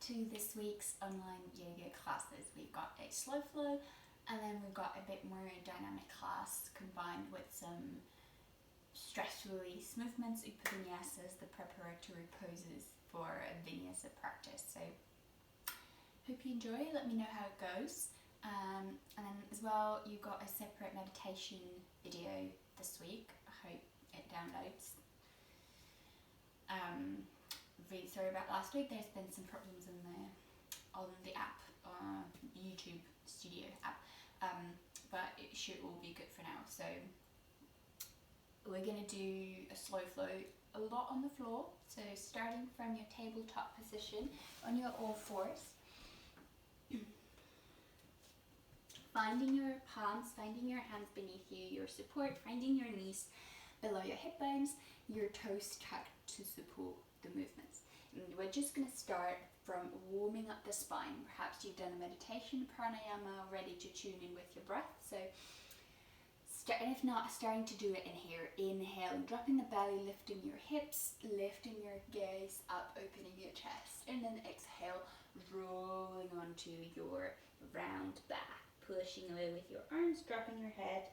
to this week's online yoga classes. We've got a slow flow and then we've got a bit more dynamic class combined with some stress release movements, vinyasas, the preparatory poses for a vinyasa practice. So hope you enjoy, let me know how it goes. And then as well, you've got a separate meditation video this week. I hope it downloads. Really sorry about last week. There's been some problems on the app, YouTube Studio app, but it should all be good for now. So we're gonna do a slow flow, a lot on the floor. So starting from your tabletop position on your all fours, finding your palms, finding your hands beneath you, your support, finding your knees below your hip bones, your toes tucked to support the movements. And we're just going to start from warming up the spine. Perhaps you've done a meditation, pranayama already to tune in with your breath. So if not, starting to do it in here. Inhale, dropping the belly, lifting your hips, lifting your gaze up, opening your chest. And then exhale, rolling onto your round back. Pushing away with your arms, dropping your head.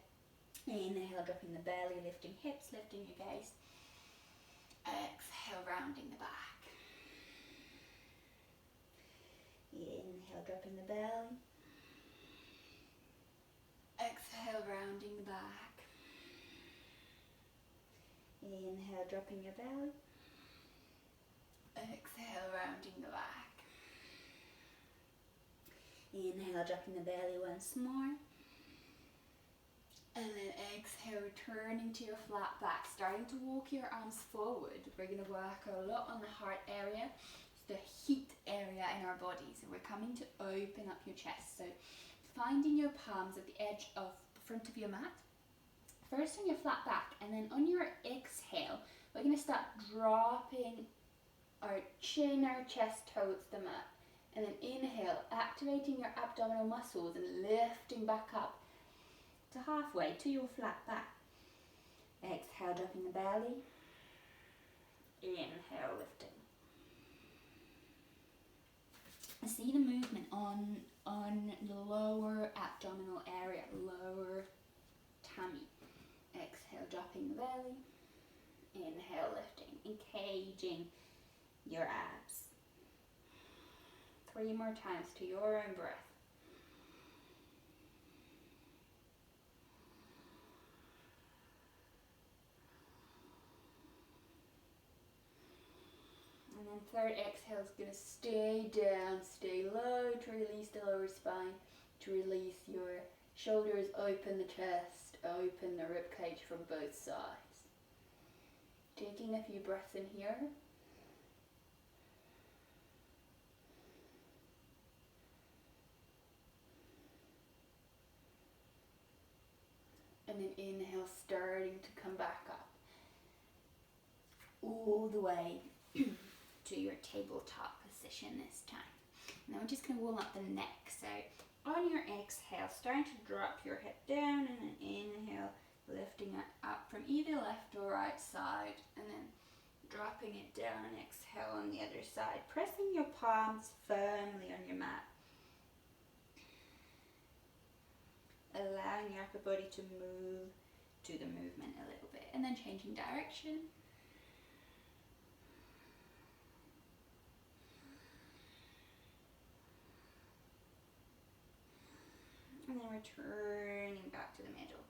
Inhale, dropping the belly, lifting hips, lifting your gaze. Exhale, rounding the back. Inhale, dropping the belly. Exhale, rounding the back. Inhale, dropping your belly. Exhale, rounding the back. Inhale, dropping the belly once more. And then exhale, returning to your flat back, starting to walk your arms forward. We're going to work a lot on the heart area, the heat area in our body. So we're coming to open up your chest. So finding your palms at the edge of the front of your mat. First on your flat back, and then on your exhale, we're going to start dropping our chin, our chest towards the mat. And then inhale, activating your abdominal muscles and lifting back up to halfway to your flat back. Exhale, dropping the belly. Inhale, lifting. See the movement on the lower abdominal area, lower tummy. Exhale, dropping the belly. Inhale, lifting, engaging your abs. 3 more times to your own breath. And then third exhale is going to stay down, stay low to release the lower spine, to release your shoulders, open the chest, open the rib cage from both sides. Taking a few breaths in here. And then inhale, starting to come back up. All the way to your tabletop position this time. And then we're just going to warm up the neck. So on your exhale, starting to drop your hip down, and then inhale, lifting it up from either left or right side, and then dropping it down and exhale on the other side. Pressing your palms firmly on your mat. Allowing your upper body to move to the movement a little bit, and then changing direction. And then returning back to the middle.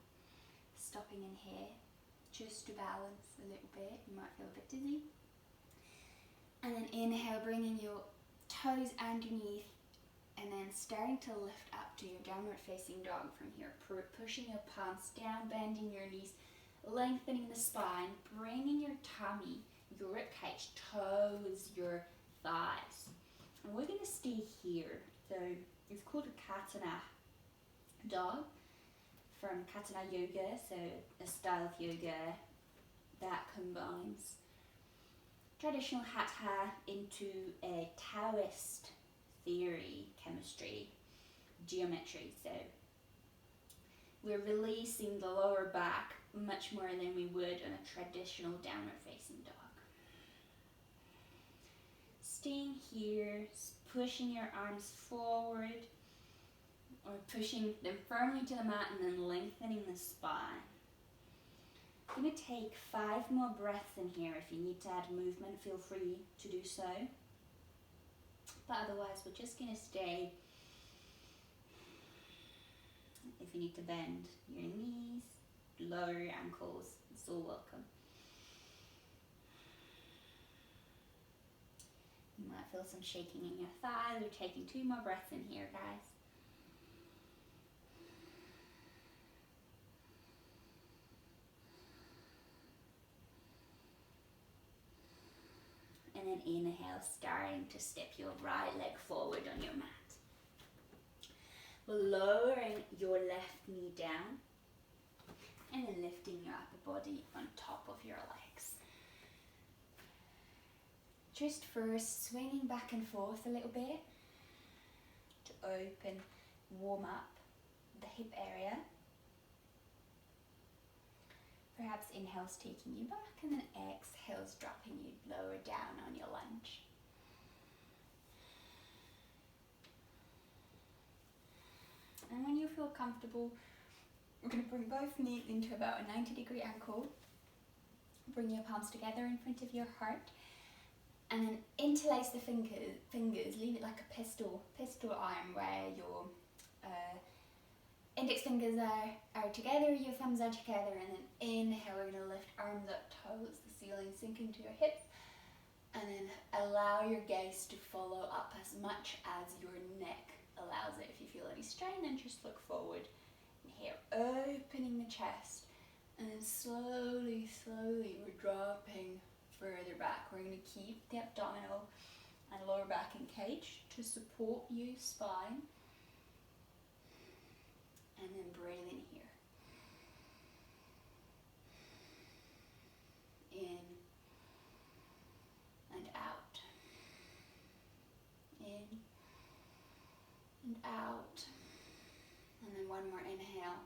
Stopping in here just to balance a little bit. You might feel a bit dizzy. And then inhale, bringing your toes underneath, and then starting to lift up to your downward facing dog from here. Pushing your palms down, bending your knees, lengthening the spine, bringing your tummy, your rib cage towards your thighs. And we're going to stay here. So it's called a Katana dog from Katana yoga, so a style of yoga that combines traditional hatha into a Taoist theory, chemistry, geometry. So we're releasing the lower back much more than we would on a traditional downward facing dog. staying here, pushing your arms forward or pushing them firmly to the mat and then lengthening the spine. I'm going to take 5 more breaths in here. If you need to add movement, feel free to do so. But otherwise, we're just going to stay. If you need to bend your knees, lower your ankles, it's all welcome. You might feel some shaking in your thighs. We're taking 2 more breaths in here, guys. And then inhale, starting to step your right leg forward on your mat. We're lowering your left knee down and then lifting your upper body on top of your legs. Just first swinging back and forth a little bit to open, warm up the hip area. Perhaps inhale's taking you back and then exhale's dropping you lower down on your lunge. And when you feel comfortable, we're going to bring both knees into about a 90-degree angle. Bring your palms together in front of your heart. And then interlace the fingers, leave it like a pistol arm where your index fingers are together, your thumbs are together, and then inhale, we're going to lift arms up towards the ceiling, sink into your hips, and then allow your gaze to follow up as much as your neck allows it. If you feel any strain, then just look forward. And here, opening the chest, and then slowly we're dropping further back. We're going to keep the abdominal and lower back engaged to support your spine. And then breathe in here. In and out. In and out. And then one more inhale.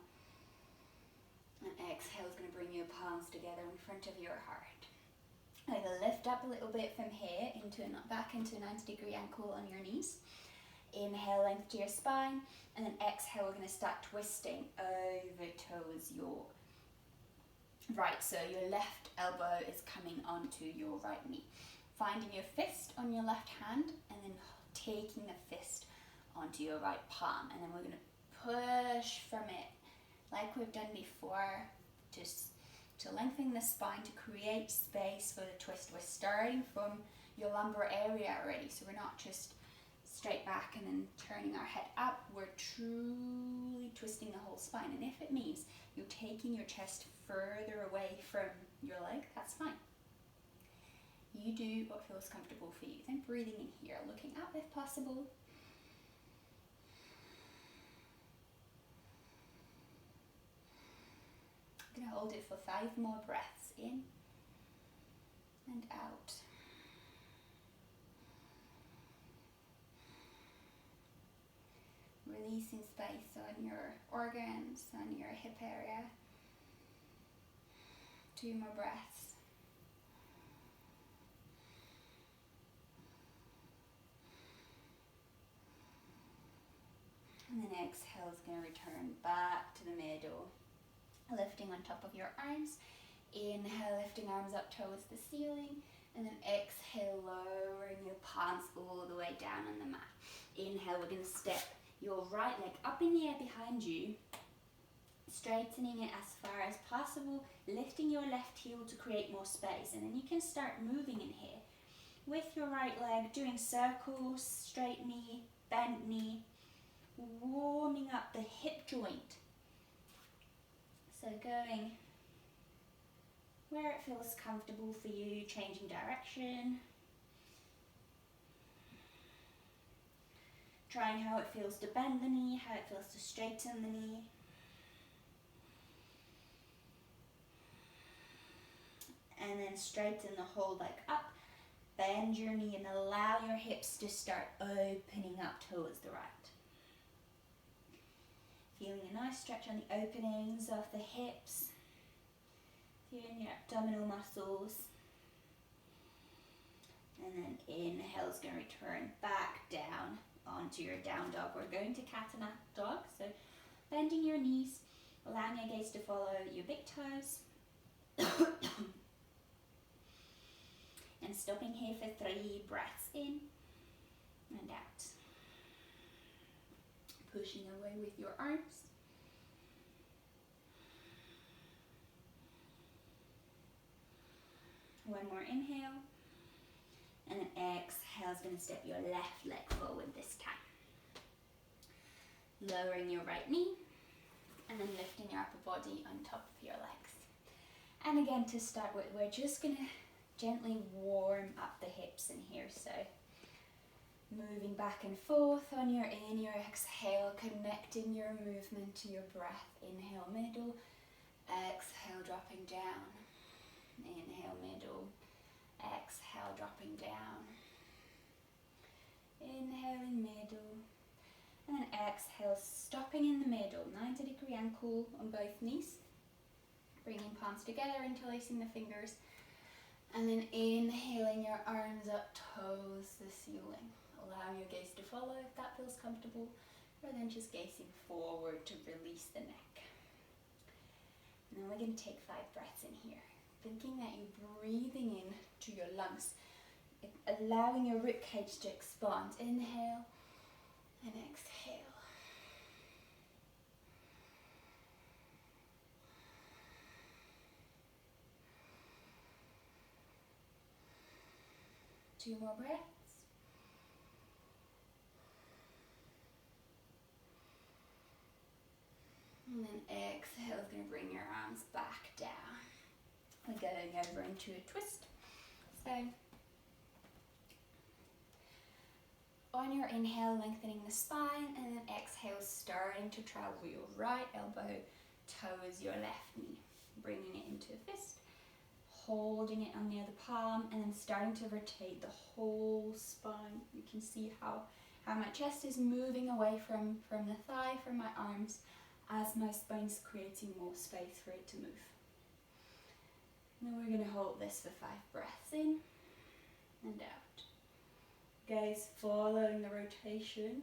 And exhale is going to bring your palms together in front of your heart. Either lift up a little bit from here back into a 90-degree angle on your knees. Inhale, length to your spine, and then exhale, we're going to start twisting over towards your right. So your left elbow is coming onto your right knee. Finding your fist on your left hand, and then taking the fist onto your right palm. And then we're going to push from it, like we've done before, just to lengthen the spine, to create space for the twist. We're starting from your lumbar area already, so we're not just straight back and then turning our head up. We're truly twisting the whole spine, and if it means you're taking your chest further away from your leg, that's fine. You do what feels comfortable for you. Then breathing in here, looking up if possible. I'm going to hold it for 5 more breaths, in and out. Releasing space on your organs, on your hip area. 2 more breaths. And then exhale is going to return back to the middle. Lifting on top of your arms. Inhale, lifting arms up towards the ceiling. And then exhale, lowering your palms all the way down on the mat. Inhale, we're going to step your right leg up in the air behind you, straightening it as far as possible, lifting your left heel to create more space, and then you can start moving in here with your right leg, doing circles, straight knee, bent knee, warming up the hip joint. So going where it feels comfortable for you, changing direction. Trying how it feels to bend the knee, how it feels to straighten the knee. And then straighten the whole leg up. Bend your knee and allow your hips to start opening up towards the right. Feeling a nice stretch on the openings of the hips. Feeling your abdominal muscles. And then inhale is going to return back down onto your down dog. We're going to cat and dog, so bending your knees, allowing your gaze to follow your big toes. And stopping here for 3 breaths in and out. Pushing away with your arms. One more inhale. And then exhale is going to step your left leg forward this time. Lowering your right knee. And then lifting your upper body on top of your legs. And again, to start with, we're just going to gently warm up the hips in here. So moving back and forth on your in, your exhale, connecting your movement to your breath. Inhale, middle. Exhale, dropping down. Inhale, middle. Exhale, dropping down. Inhaling, middle. And then exhale, stopping in the middle. 90-degree ankle on both knees. Bringing palms together, interlacing the fingers. And then inhaling your arms up, toes the ceiling. Allow your gaze to follow if that feels comfortable. Or then just gazing forward to release the neck. And then we're going to take 5 breaths in here. Thinking that you're breathing in to your lungs. Allowing your ribcage to expand. Inhale and exhale. Two more breaths. And then exhale is going to bring your arms back down. We're going over into a twist. So, on your inhale, lengthening the spine, and then exhale, starting to travel your right elbow towards your left knee. Bringing it into a fist. Holding it on the other palm, and then starting to rotate the whole spine. You can see how my chest is moving away from the thigh, from my arms, as my spine's creating more space for it to move. And then we're going to hold this for 5 breaths in and out. Guys, following the rotation.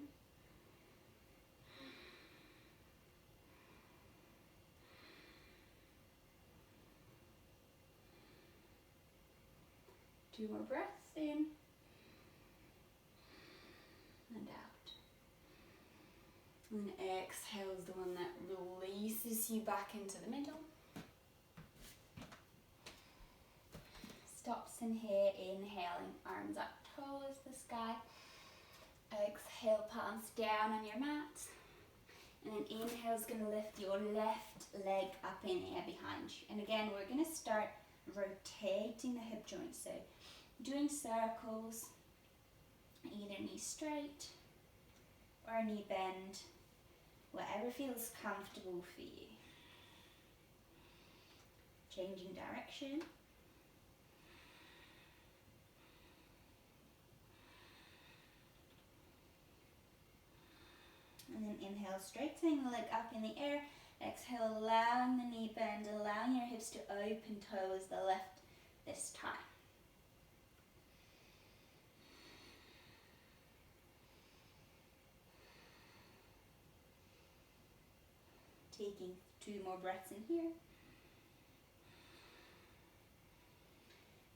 Two more breaths in and out. And exhale is the one that releases you back into the middle. Stops in here, inhaling, arms up towards the sky. Exhale, palms down on your mat. And then inhale is going to lift your left leg up in air behind you. And again, we're going to start rotating the hip joint. So doing circles, either knee straight or knee bend, whatever feels comfortable for you. Changing direction. And then inhale, straightening the leg up in the air. Exhale, allowing the knee bend, allowing your hips to open towards the left this time. Taking 2 more breaths in here.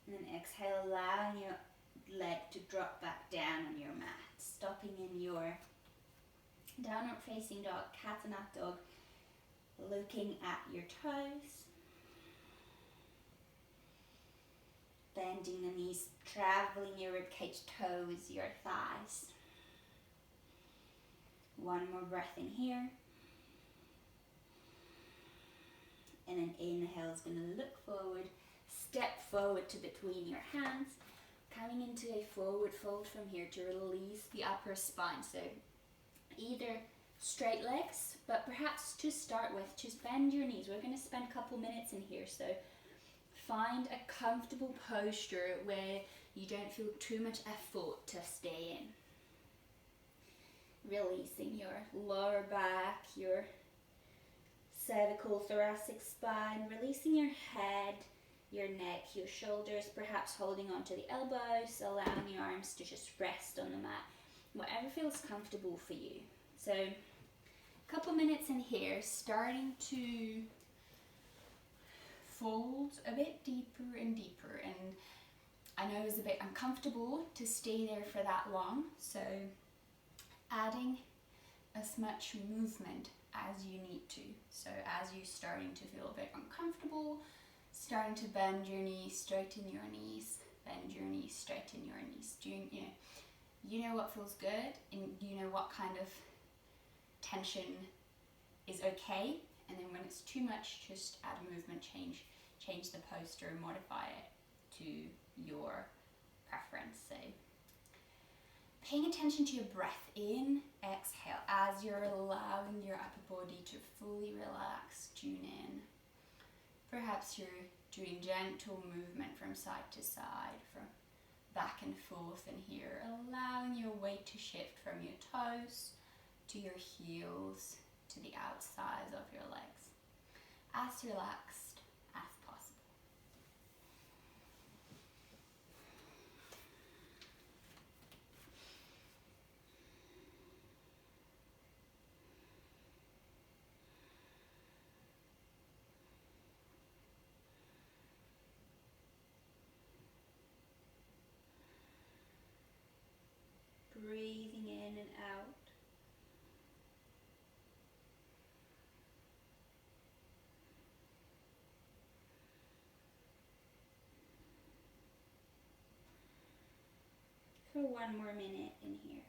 And then exhale, allowing your leg to drop back down on your mat. Stopping in your downward facing dog, cat and dog. Looking at your toes. Bending the knees, traveling your ribcage towards your thighs. 1 more breath in here. And then inhale is going to look forward, step forward to between your hands, coming into a forward fold from here to release the upper spine. So either straight legs, but perhaps to start with, just bend your knees. We're going to spend a couple minutes in here, so find a comfortable posture where you don't feel too much effort to stay in. Releasing your lower back, your cervical thoracic spine, releasing your head, your neck, your shoulders, perhaps holding onto the elbows, allowing your arms to just rest on the mat, whatever feels comfortable for you. So a couple minutes in here, starting to fold a bit deeper and deeper, and I know it's a bit uncomfortable to stay there for that long, so adding as much movement as you need to. So as you're starting to feel a bit uncomfortable, starting to bend your knees, straighten your knees, bend your knees, straighten your knees. You know what feels good, and you know what kind of tension is okay, and then when it's too much, just add movement, change the posture, modify it to your preference. So paying attention to your breath in, exhale, as you're allowing your upper body to fully relax, tune in. Perhaps you're doing gentle movement from side to side, from back and forth in here, allowing your weight to shift from your toes to your heels to the outsides of your legs, as relaxed as possible. Breathing in and out. For one more minute in here.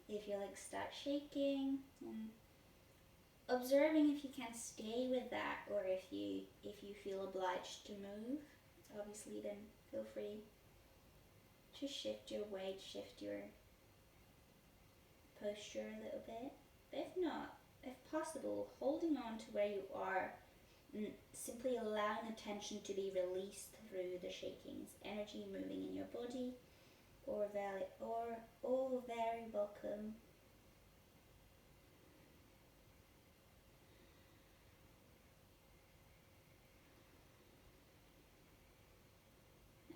If you start shaking, and observing if you can stay with that, or if you feel obliged to move, obviously then feel free to shift your weight, shift your posture a little bit. But if not, if possible, holding on to where you are, and simply allowing the tension to be released through the shakings, energy moving in your body, all very welcome.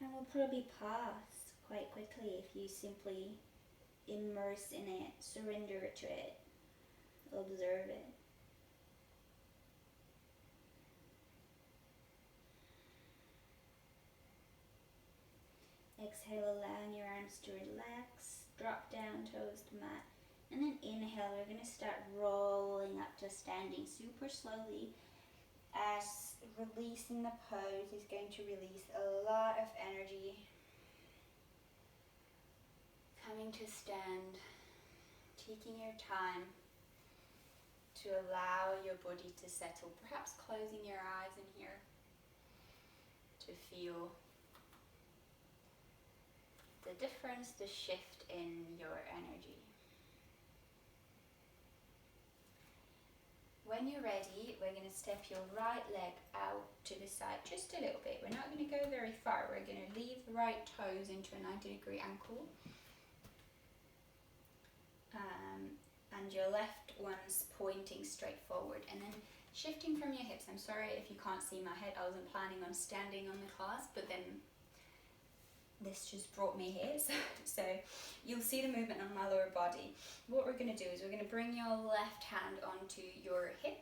And we'll probably pass quite quickly if you simply immerse in it, surrender to it, observe it. Exhale, allowing your arms to relax, drop down toes to mat, and then inhale, we're going to start rolling up to standing super slowly, as releasing the pose is going to release a lot of energy. Coming to stand, taking your time to allow your body to settle, perhaps closing your eyes in here to feel the difference, the shift in your energy. When you're ready, we're going to step your right leg out to the side just a little bit. We're not going to go very far. We're going to leave the right toes into a 90-degree ankle. And your left one's pointing straight forward, and then shifting from your hips. I'm sorry if you can't see my head. I wasn't planning on standing on the class, but then this just brought me here. So you'll see the movement on my lower body. What we're going to do is we're going to bring your left hand onto your hip.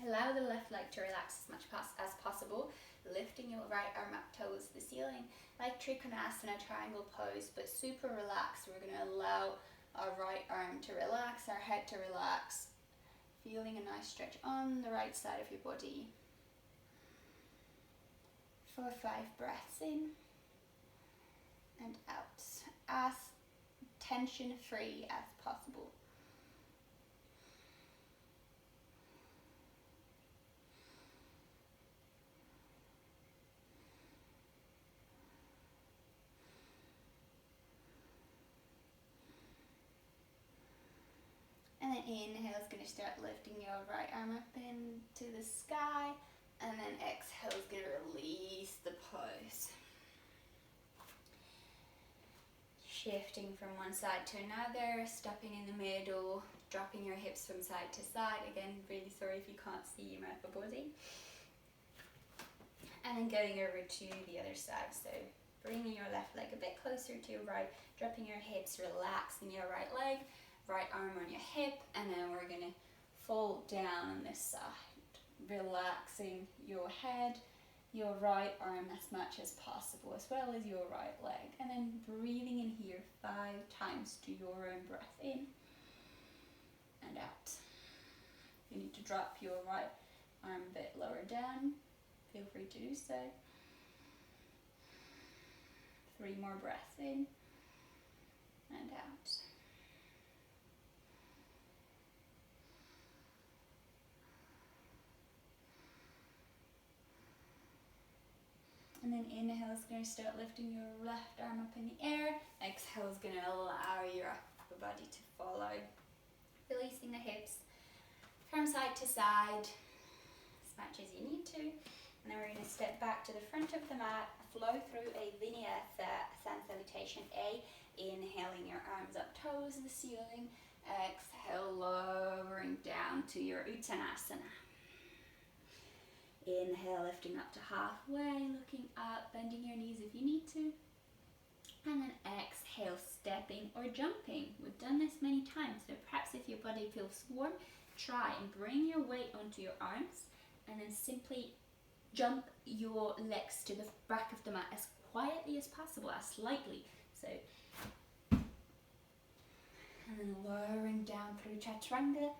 Allow the left leg to relax as much as possible, lifting your right arm up towards the ceiling, like Trikonasana triangle pose, but super relaxed. We're going to allow our right arm to relax, our head to relax, feeling a nice stretch on the right side of your body. For 5 breaths in and out, as tension free as possible. And then inhale is going to start lifting your right arm up into the sky, and then exhale is going to release the pose. shifting from one side to another, stopping in the middle, dropping your hips from side to side. Again, really sorry if you can't see my upper body. And then going over to the other side. So bringing your left leg a bit closer to your right, dropping your hips, relaxing your right leg, right arm on your hip, and then we're going to fold down on this side, relaxing your head, your right arm as much as possible, as well as your right leg, and then breathing in here 5 times to your own breath in and out. If you need to drop your right arm a bit lower down, feel free to do so. 3 more breaths in and out. And then inhale is going to start lifting your left arm up in the air. Exhale is going to allow your upper body to follow. Releasing the hips from side to side as much as you need to. And then we're going to step back to the front of the mat, flow through a Vinyasa Sun Salutation A. Inhaling your arms up towards the ceiling. Exhale, lowering down to your Uttanasana. Inhale, lifting up to halfway, looking up, bending your knees if you need to. And then exhale, stepping or jumping. We've done this many times, so perhaps if your body feels warm, try and bring your weight onto your arms and then simply jump your legs to the back of the mat as quietly as possible, as lightly. So, and then lowering down through Chaturanga,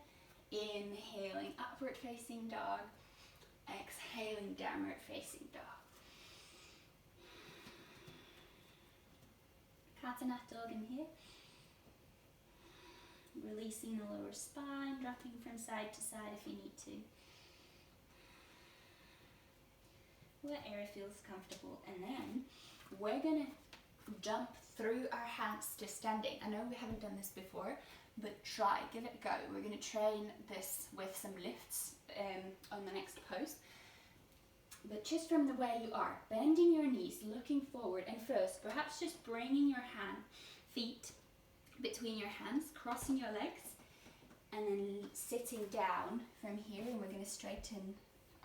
inhaling upward facing dog. Exhaling, downward facing dog. Katana dog in here. Releasing the lower spine, dropping from side to side if you need to. What area feels comfortable. And then we're going to jump through our hands to standing. I know we haven't done this before, but try, give it a go. We're going to train this with some lifts on the next pose. But just from the way you are, bending your knees, looking forward, and first perhaps just bringing your feet between your hands, crossing your legs, and then sitting down from here, and we're going to straighten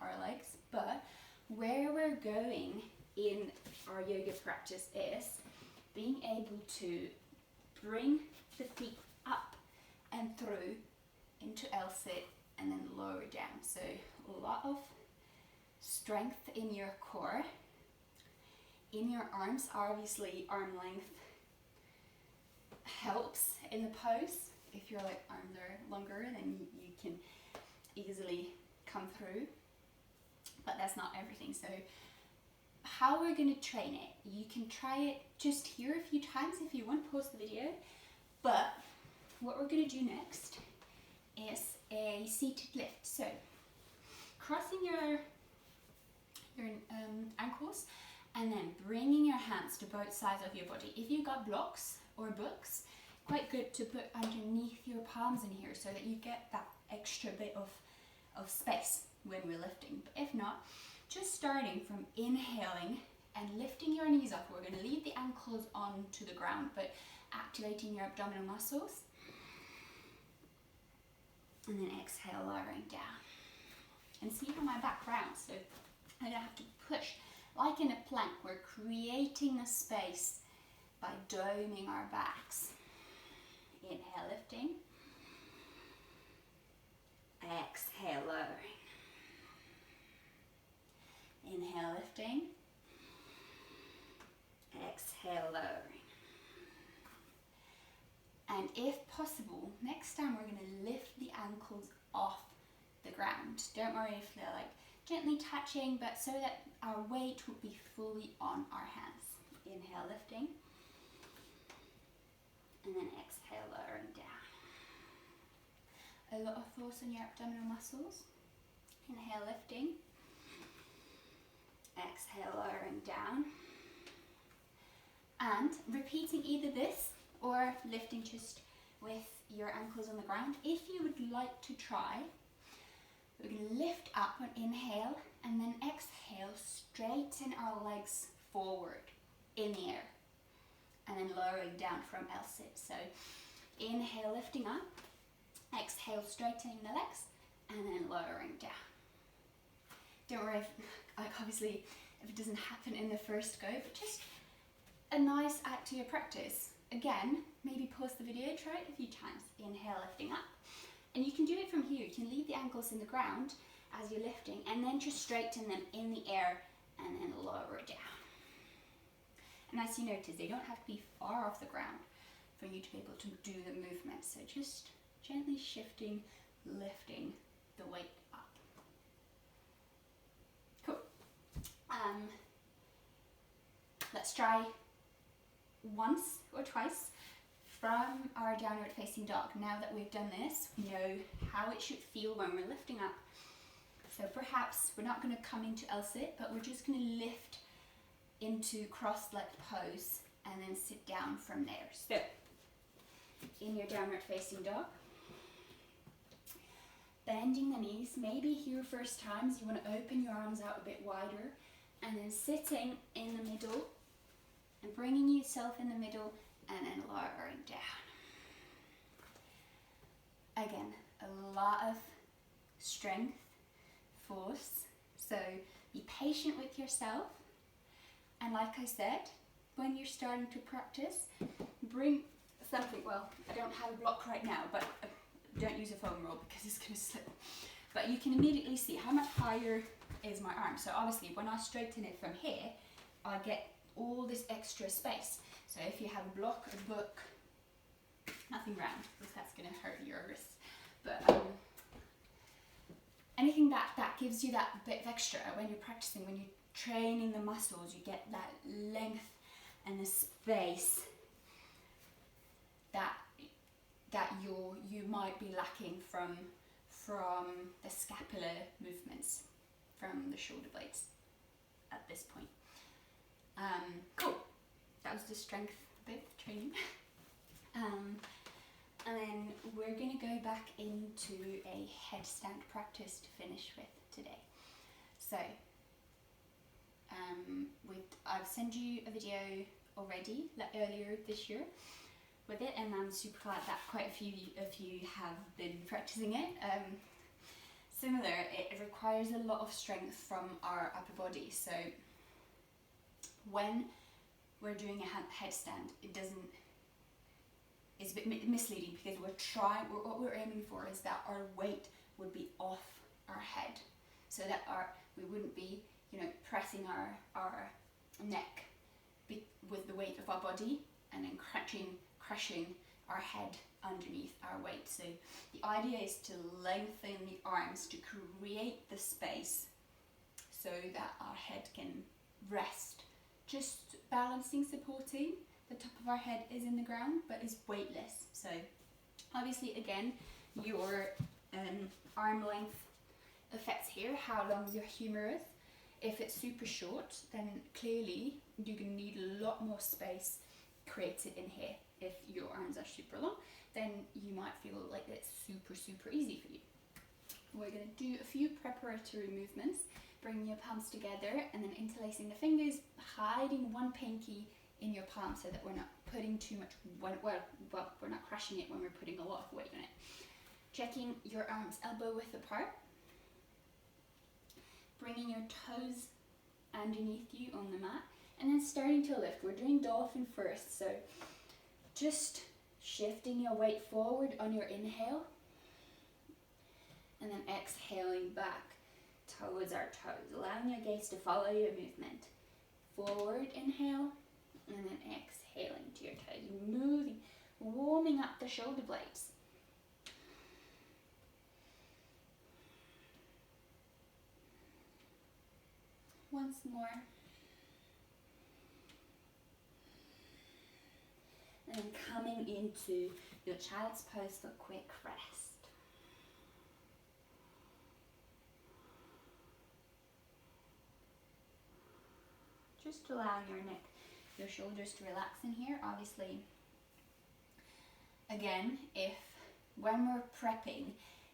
our legs. But where we're going in our yoga practice is being able to bring the feet up and through into L-sit and then lower down. So a lot of strength in your core. In your arms, obviously arm length helps in the pose. If your arms are longer, then you can easily come through, but that's not everything. So how we're going to train it, you can try it just here a few times if you want, pause the video. But what we're going to do next is a seated lift. So crossing your ankles and then bringing your hands to both sides of your body. If you've got blocks or books, quite good to put underneath your palms in here so that you get that extra bit of space when we're lifting. But if not, just starting from inhaling and lifting your knees up. We're going to leave the ankles onto the ground, but activating your abdominal muscles. And then exhale, lowering down. And see how my back rounds, so I don't have to push. Like in a plank, we're creating a space by doming our backs. Inhale, lifting. Exhale, lowering. Inhale, lifting. Exhale, lowering. And if possible, next time we're going to lift the ankles off the ground. Don't worry if they're gently touching, but so that our weight will be fully on our hands. Inhale, lifting. And then exhale, lowering down. A lot of force in your abdominal muscles. Inhale, lifting. Exhale, lowering down. And repeating either this or lifting just with your ankles on the ground. If you would like to try, we're going to lift up on inhale and then exhale, straighten our legs forward in the air. And then lowering down from L-sit. So inhale, lifting up, exhale, straightening the legs, and then lowering down. Don't worry if, like, obviously if it doesn't happen in the first go, but just a nice add to your practice. Again, maybe pause the video, try it a few times. Inhale, lifting up. And you can do it from here. You can leave the ankles in the ground as you're lifting, and then just straighten them in the air and then lower it down. And as you notice, they don't have to be far off the ground for you to be able to do the movement. So just gently shifting, lifting the weight up. Cool. Let's try once or twice from our downward facing dog. Now that we've done this, we know how it should feel when we're lifting up. So perhaps we're not going to come into L-sit, but we're just going to lift into cross-legged pose and then sit down from there. So in your downward facing dog, bending the knees. Maybe here first times you want to open your arms out a bit wider, and then sitting in the middle and bringing yourself in the middle and then lowering down. Again, a lot of strength, force, so be patient with yourself. And like I said, when you're starting to practice, bring something, well, I don't have a block right now, but don't use a foam roll because it's going to slip. But you can immediately see how much higher is my arm. So obviously when I straighten it from here, I get all this extra space. So if you have a block, a book, nothing round, because that's going to hurt your wrists. But anything that gives you that bit of extra when you're practicing, when you're training the muscles, you get that length and the space that you might be lacking from the scapular movements from the shoulder blades at this point. Cool. That was the strength bit training. And then we're going to go back into a headstand practice to finish with today. So I've sent you a video already earlier this year with it, and I'm super glad that quite a few of you have been practicing it. Similar, it requires a lot of strength from our upper body, so when we're doing a headstand, it's a bit misleading because what we're aiming for is that our weight would be off our head, so that we wouldn't be, pressing our neck with the weight of our body and then crushing our head underneath our weight. So the idea is to lengthen the arms to create the space so that our head can rest. Just balancing, supporting, the top of our head is in the ground but is weightless. So obviously again, your arm length affects here how long your humerus. If it's super short, then clearly you're going to need a lot more space created in here. If your arms are super long, then you might feel like it's super easy for you. We're going to do a few preparatory movements, bringing your palms together and then interlacing the fingers, hiding one pinky in your palm so that we're not putting too much, we're not crushing it when we're putting a lot of weight on it. Checking your arms elbow width apart, bringing your toes underneath you on the mat, and then starting to lift. We're doing dolphin first, so just shifting your weight forward on your inhale, and then exhaling back towards our toes, allowing your gaze to follow your movement. Forward inhale, and then exhaling to your toes, moving, warming up the shoulder blades. Once more. And then coming into your child's pose for quick rest. Just allowing your neck, your shoulders to relax in here. Obviously, again, when we're prepping,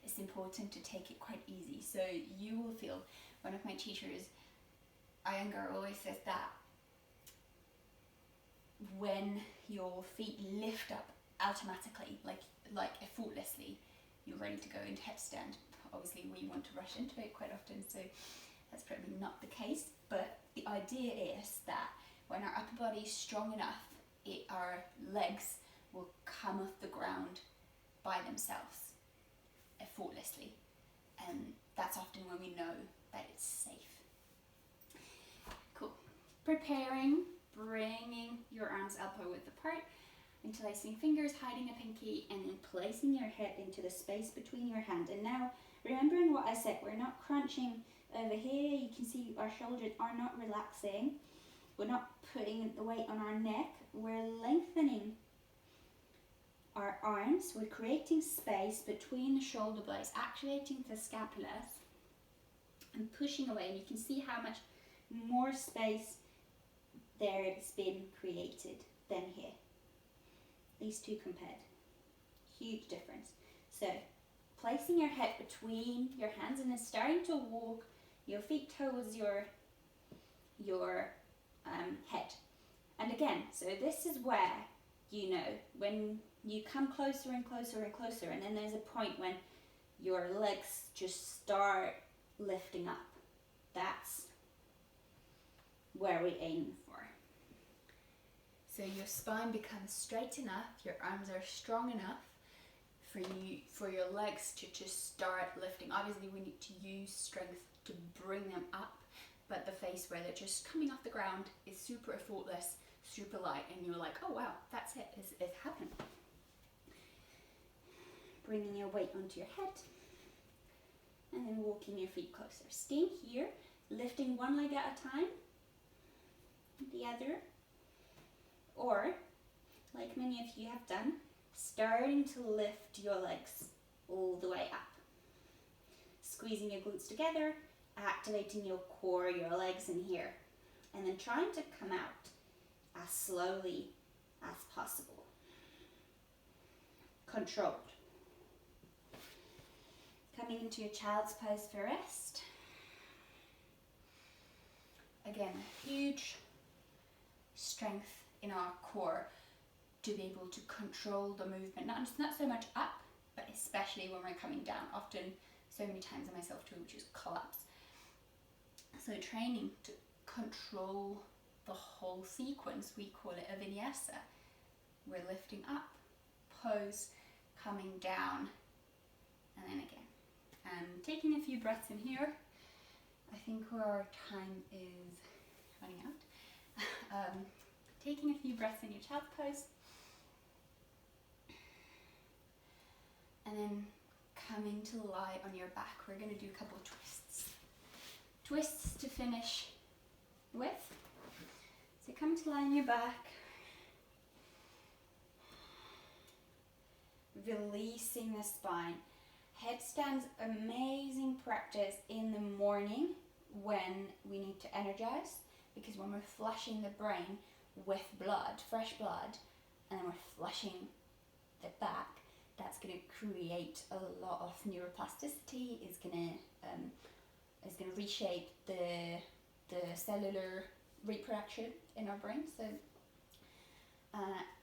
it's important to take it quite easy. So you will feel, one of my teachers, Iyengar, always says that when your feet lift up automatically, like effortlessly, you're ready to go into headstand. Obviously we want to rush into it quite often, so that's probably not the case, but the idea is that when our upper body is strong enough, our legs will come off the ground by themselves effortlessly, and that's often when we know that it's safe. Cool. Preparing, bringing your arms elbow width apart, interlacing fingers, hiding a pinky, and then placing your head into the space between your hand. And now, remembering what I said, we're not crunching over here. You can see our shoulders are not relaxing. We're not putting the weight on our neck. We're lengthening our arms. We're creating space between the shoulder blades, activating the scapulas and pushing away. And you can see how much more space there has been created than here. These two compared. Huge difference. So placing your head between your hands and then starting to walk your feet towards your head. And again, so this is where, you know, when you come closer and closer and closer, and then there's a point when your legs just start lifting up. That's where we aim for. So your spine becomes straight enough, your arms are strong enough for your legs to just start lifting. Obviously we need to use strength to bring them up, but the phase where they're just coming off the ground is super effortless, super light, and you're like, oh wow, that's it, it happened. Bringing your weight onto your head, and then walking your feet closer. Staying here, lifting one leg at a time, the other, or, like many of you have done, starting to lift your legs all the way up. Squeezing your glutes together, activating your core, your legs in here, and then trying to come out as slowly as possible. Controlled. Coming into your child's pose for rest. Again, huge strength in our core to be able to control the movement, not so much up, but especially when we're coming down. Often, so many times I myself too, which is collapse. So training to control the whole sequence, we call it a vinyasa. We're lifting up, pose, coming down, and then again. And taking a few breaths in here. I think our time is running out. Taking a few breaths in your child's pose. And then coming to lie on your back. We're going to do a couple of twists. Twists to finish with. So come to lie on your back. Releasing the spine. Headstand's amazing practice in the morning when we need to energize, because when we're flushing the brain with blood, fresh blood, and then we're flushing the back, that's going to create a lot of neuroplasticity. It's going to reshape the cellular reproduction in our brain. So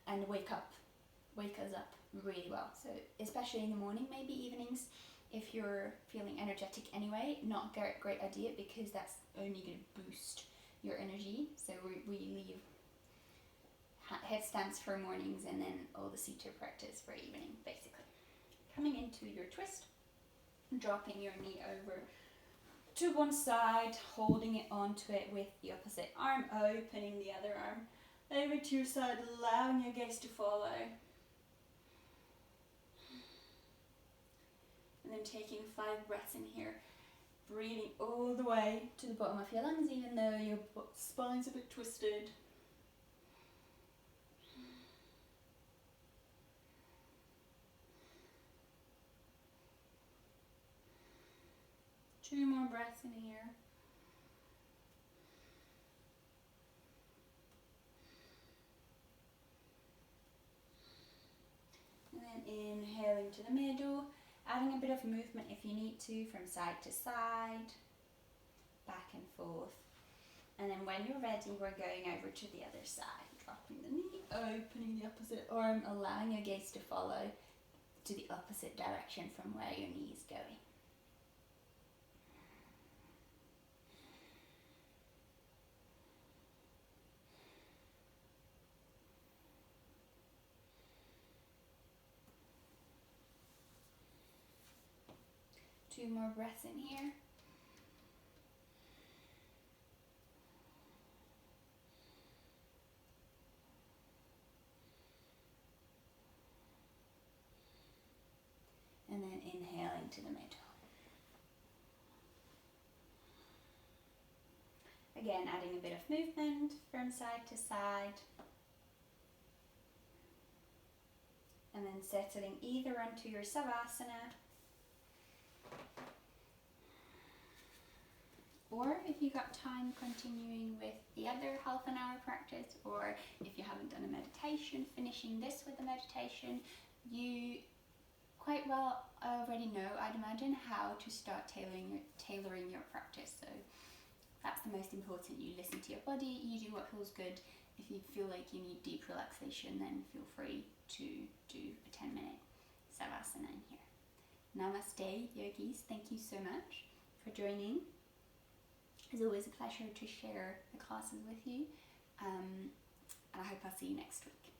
and wake us up really well. So especially in the morning, maybe evenings, if you're feeling energetic anyway, not a great idea, because that's only going to boost your energy. So we leave headstands for mornings and then all the seated practice for evening, basically. Coming into your twist, dropping your knee over to one side, holding it onto it with the opposite arm, opening the other arm over to your side, allowing your gaze to follow. And then taking 5 breaths in here, breathing all the way to the bottom of your lungs, even though your spine's a bit twisted. Two more breaths in here. And then inhaling to the middle, adding a bit of movement if you need to, from side to side, back and forth. And then when you're ready, we're going over to the other side. dropping the knee, opening the opposite arm, allowing your gaze to follow to the opposite direction from where your knee is going. Two more breaths in here. And then inhaling to the middle. Again, adding a bit of movement from side to side. And then settling either onto your Savasana, or if you got time, continuing with the other half an hour practice, or if you haven't done a meditation, finishing this with a meditation. You quite well already know, I'd imagine, how to start tailoring your practice. So that's the most important. You listen to your body, you do what feels good. If you feel like you need deep relaxation, then feel free to do a 10-minute Savasana in here. Namaste, yogis. Thank you so much for joining. It's always a pleasure to share the classes with you. And I hope I'll see you next week.